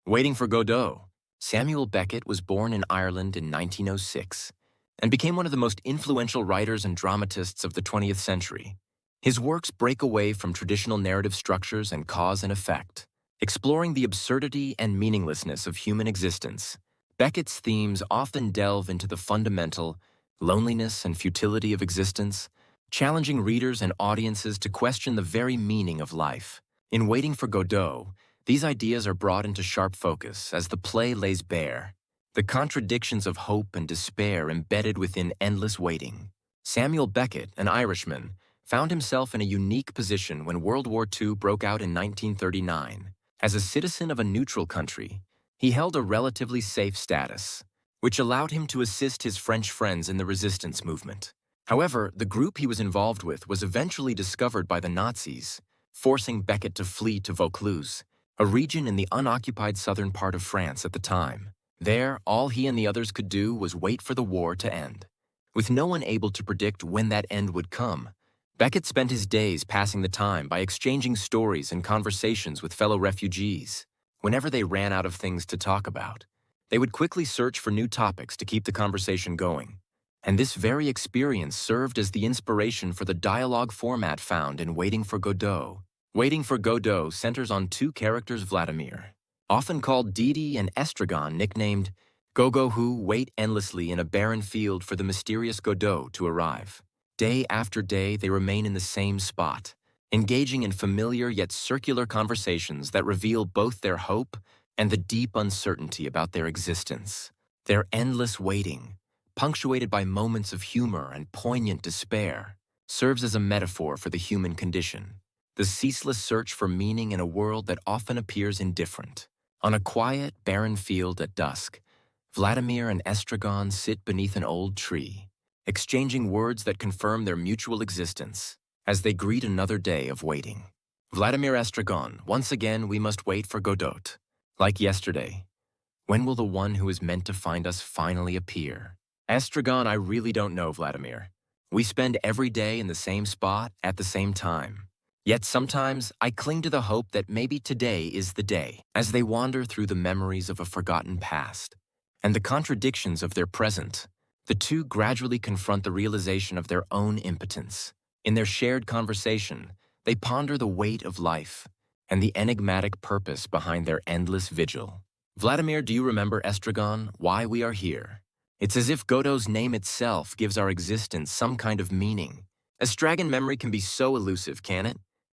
Waiting for Godot. Samuel Beckett was born in Ireland in 1906 and became one of the most influential writers and dramatists of the 20th century. His works break away from traditional narrative structures and cause and effect, exploring the absurdity and meaninglessness of human existence. Beckett's themes often delve into the fundamental loneliness and futility of existence, challenging readers and audiences to question the very meaning of life. In Waiting for Godot, these ideas are brought into sharp focus as the play lays bare the contradictions of hope and despair embedded within endless waiting. Samuel Beckett, an Irishman, found himself in a unique position when World War II broke out in 1939. As a citizen of a neutral country, he held a relatively safe status, which allowed him to assist his French friends in the resistance movement. However, the group he was involved with was eventually discovered by the Nazis, forcing Beckett to flee to Vaucluse, a region in the unoccupied southern part of France at the time. There, all he and the others could do was wait for the war to end. With no one able to predict when that end would come, Beckett spent his days passing the time by exchanging stories and conversations with fellow refugees. Whenever they ran out of things to talk about, they would quickly search for new topics to keep the conversation going. And this very experience served as the inspiration for the dialogue format found in Waiting for Godot. Waiting for Godot centers on two characters, Vladimir, often called Didi, and Estragon, nicknamed Gogo, who wait endlessly in a barren field for the mysterious Godot to arrive. Day after day, they remain in the same spot, engaging in familiar yet circular conversations that reveal both their hope and the deep uncertainty about their existence. Their endless waiting, punctuated by moments of humor and poignant despair, serves as a metaphor for the human condition, the ceaseless search for meaning in a world that often appears indifferent. On a quiet, barren field at dusk, Vladimir and Estragon sit beneath an old tree, exchanging words that confirm their mutual existence as they greet another day of waiting. Vladimir: Estragon, once again we must wait for Godot. Like yesterday, when will the one who is meant to find us finally appear? Estragon: I really don't know, Vladimir. We spend every day in the same spot at the same time. Yet sometimes I cling to the hope that maybe today is the day. As they wander through the memories of a forgotten past and the contradictions of their present, the two gradually confront the realization of their own impotence. In their shared conversation, they ponder the weight of life and the enigmatic purpose behind their endless vigil. Vladimir: do you remember, Estragon, why we are here? It's as if Godot's name itself gives our existence some kind of meaning. Estragon: memory can be so elusive, can it?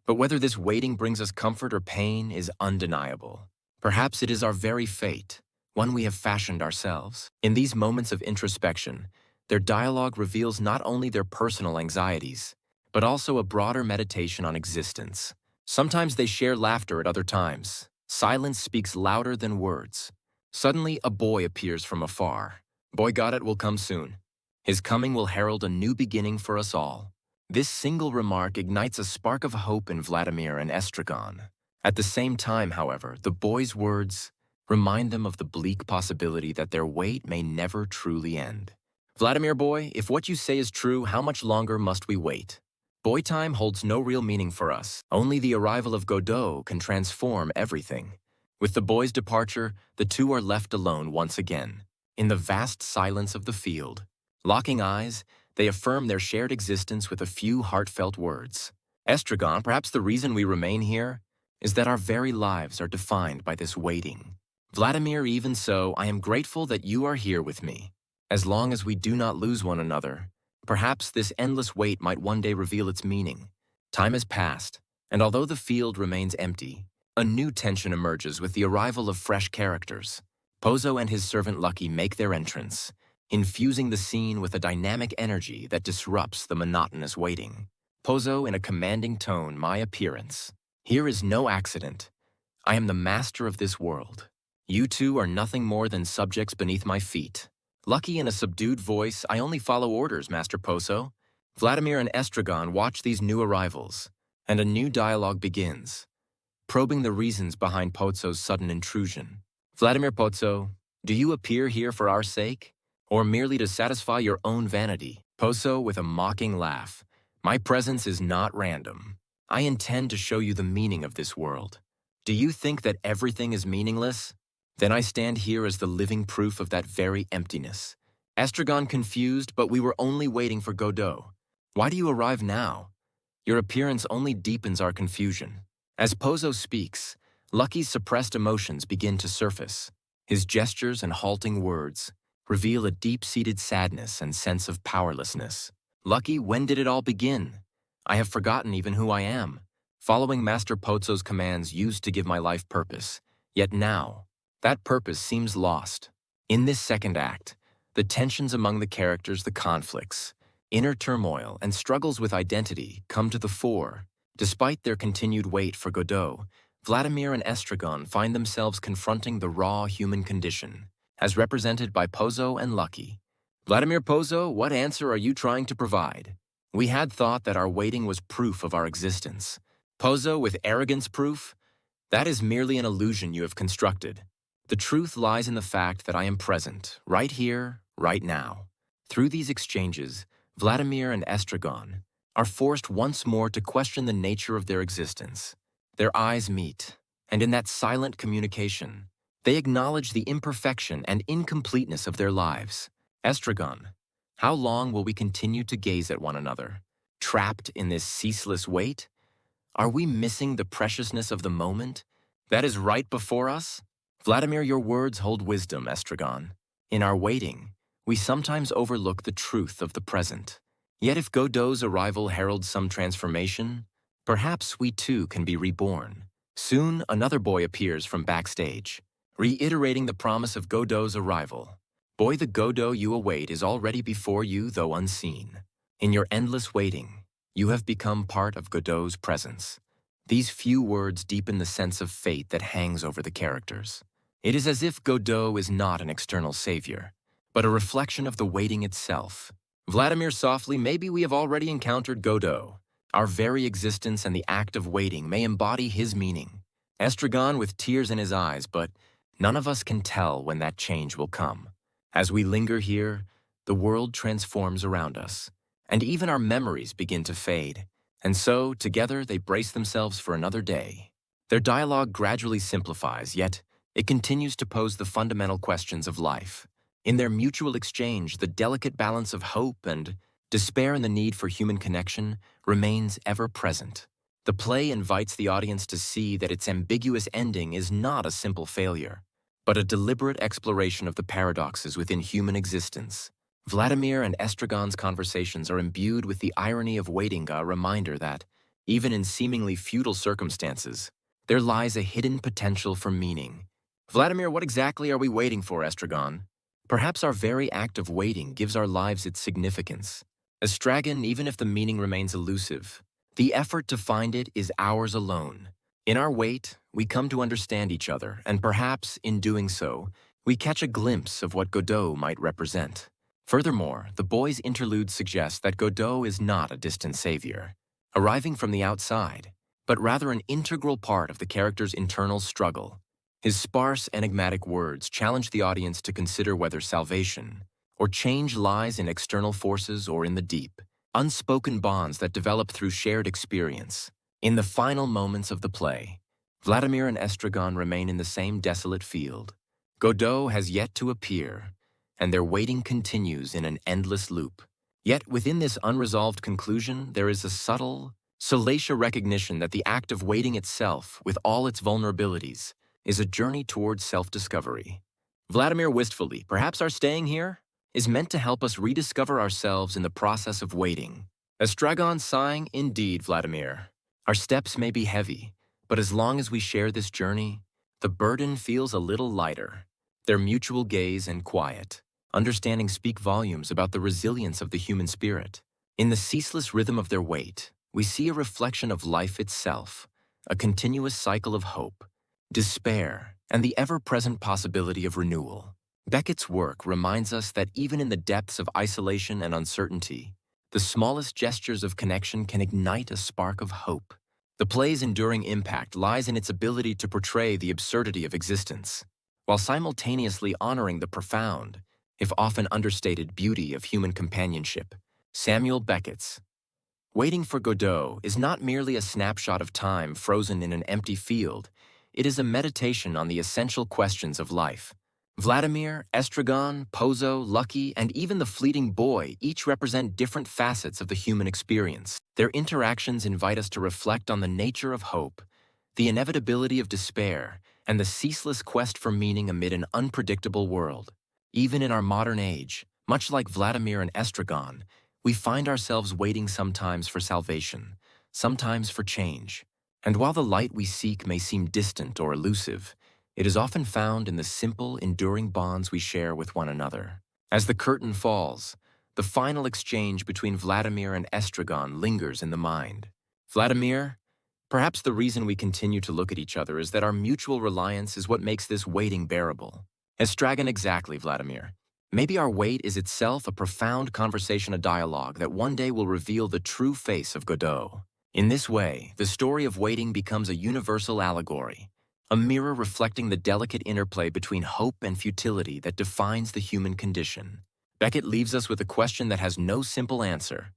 But whether this waiting brings us comfort or pain is undeniable. Perhaps it is our very fate, one we have fashioned ourselves. In these moments of introspection, their dialogue reveals not only their personal anxieties, but also a broader meditation on existence. Sometimes they share laughter, at other times silence speaks louder than words. Suddenly, a boy appears from afar. Boy Godot will come soon. His coming will herald a new beginning for us all. This single remark ignites a spark of hope in Vladimir and Estragon. At the same time, however, the boy's words remind them of the bleak possibility that their wait may never truly end. Vladimir: boy, if what you say is true, how much longer must we wait? Boy time holds no real meaning for us. Only the arrival of Godot can transform everything. With the boy's departure, the two are left alone once again, in the vast silence of the field. Locking eyes, they affirm their shared existence with a few heartfelt words. Estragon: perhaps the reason we remain here is that our very lives are defined by this waiting. Vladimir: even so, I am grateful that you are here with me. As long as we do not lose one another, perhaps this endless wait might one day reveal its meaning. Time has passed, and although the field remains empty, a new tension emerges with the arrival of fresh characters. Pozo and his servant Lucky make their entrance, infusing the scene with a dynamic energy that disrupts the monotonous waiting. Pozo, in a commanding tone: my appearance here is no accident. I am the master of this world. You two are nothing more than subjects beneath my feet. Lucky, in a subdued voice: I only follow orders, Master Pozo. Vladimir and Estragon watch these new arrivals, and a new dialogue begins, probing the reasons behind Pozo's sudden intrusion. Vladimir: Pozo, do you appear here for our sake, or merely to satisfy your own vanity? Pozo, with a mocking laugh: my presence is not random. I intend to show you the meaning of this world. Do you think that everything is meaningless? Then I stand here as the living proof of that very emptiness. Estragon confused, but we were only waiting for Godot. Why do you arrive now? Your appearance only deepens our confusion. As Pozo speaks, Lucky's suppressed emotions begin to surface. His gestures and halting words reveal a deep-seated sadness and sense of powerlessness. Lucky, when did it all begin? I have forgotten even who I am. Following Master Pozo's commands used to give my life purpose, yet now, that purpose seems lost. In this second act, the tensions among the characters, the conflicts, inner turmoil, and struggles with identity come to the fore. Despite their continued wait for Godot, Vladimir and Estragon find themselves confronting the raw human condition, as represented by Pozo and Lucky. Vladimir, Pozo, what answer are you trying to provide? We had thought that our waiting was proof of our existence. Pozo, with arrogance proof? That is merely an illusion you have constructed. The truth lies in the fact that I am present, right here, right now. Through these exchanges, Vladimir and Estragon are forced once more to question the nature of their existence. Their eyes meet, and in that silent communication, they acknowledge the imperfection and incompleteness of their lives. Estragon, how long will we continue to gaze at one another, trapped in this ceaseless wait? Are we missing the preciousness of the moment that is right before us? Vladimir, your words hold wisdom, Estragon. In our waiting, we sometimes overlook the truth of the present. Yet if Godot's arrival heralds some transformation, perhaps we too can be reborn. Soon, another boy appears from backstage, reiterating the promise of Godot's arrival. Boy, the Godot you await is already before you, though unseen. In your endless waiting, you have become part of Godot's presence. These few words deepen the sense of fate that hangs over the characters. It is as if Godot is not an external savior, but a reflection of the waiting itself. Vladimir, softly, maybe we have already encountered Godot. Our very existence and the act of waiting may embody his meaning. Estragon with tears in his eyes, but none of us can tell when that change will come. As we linger here, the world transforms around us, and even our memories begin to fade. And so, together, they brace themselves for another day. Their dialogue gradually simplifies, yet it continues to pose the fundamental questions of life. In their mutual exchange, the delicate balance of hope and despair and the need for human connection remains ever present. The play invites the audience to see that its ambiguous ending is not a simple failure, but a deliberate exploration of the paradoxes within human existence. Vladimir and Estragon's conversations are imbued with the irony of waiting, a reminder that, even in seemingly futile circumstances, there lies a hidden potential for meaning. Vladimir, what exactly are we waiting for, Estragon? Perhaps our very act of waiting gives our lives its significance. Estragon, even if the meaning remains elusive, the effort to find it is ours alone. In our wait, we come to understand each other, and perhaps, in doing so, we catch a glimpse of what Godot might represent. Furthermore, the boys' interlude suggests that Godot is not a distant savior, arriving from the outside, but rather an integral part of the character's internal struggle. His sparse, enigmatic words challenge the audience to consider whether salvation or change lies in external forces or in the deep, unspoken bonds that develop through shared experience. In the final moments of the play, Vladimir and Estragon remain in the same desolate field. Godot has yet to appear, and their waiting continues in an endless loop. Yet within this unresolved conclusion, there is a subtle, salacious recognition that the act of waiting itself, with all its vulnerabilities, is a journey towards self-discovery. Vladimir, wistfully, perhaps our staying here is meant to help us rediscover ourselves in the process of waiting. Estragon, sighing, indeed, Vladimir. Our steps may be heavy, but as long as we share this journey, the burden feels a little lighter. Their mutual gaze and quiet understanding speak volumes about the resilience of the human spirit. In the ceaseless rhythm of their wait, we see a reflection of life itself, a continuous cycle of hope, despair, and the ever-present possibility of renewal. Beckett's work reminds us that even in the depths of isolation and uncertainty, the smallest gestures of connection can ignite a spark of hope. The play's enduring impact lies in its ability to portray the absurdity of existence, while simultaneously honoring the profound, if often understated, beauty of human companionship. Samuel Beckett's Waiting for Godot is not merely a snapshot of time frozen in an empty field. It is a meditation on the essential questions of life. Vladimir, Estragon, Pozo, Lucky, and even the fleeting boy each represent different facets of the human experience. Their interactions invite us to reflect on the nature of hope, the inevitability of despair, and the ceaseless quest for meaning amid an unpredictable world. Even in our modern age, much like Vladimir and Estragon, we find ourselves waiting sometimes for salvation, sometimes for change. And while the light we seek may seem distant or elusive, it is often found in the simple, enduring bonds we share with one another. As the curtain falls, the final exchange between Vladimir and Estragon lingers in the mind. Vladimir, perhaps the reason we continue to look at each other is that our mutual reliance is what makes this waiting bearable. Estragon, exactly, Vladimir. Maybe our wait is itself a profound conversation, a dialogue that one day will reveal the true face of Godot. In this way, the story of waiting becomes a universal allegory, a mirror reflecting the delicate interplay between hope and futility that defines the human condition. Beckett leaves us with a question that has no simple answer.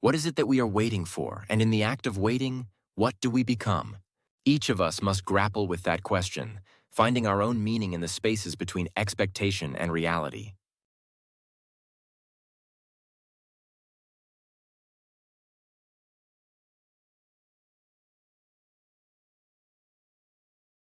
What is it that we are waiting for? And in the act of waiting, what do we become? Each of us must grapple with that question, finding our own meaning in the spaces between expectation and reality.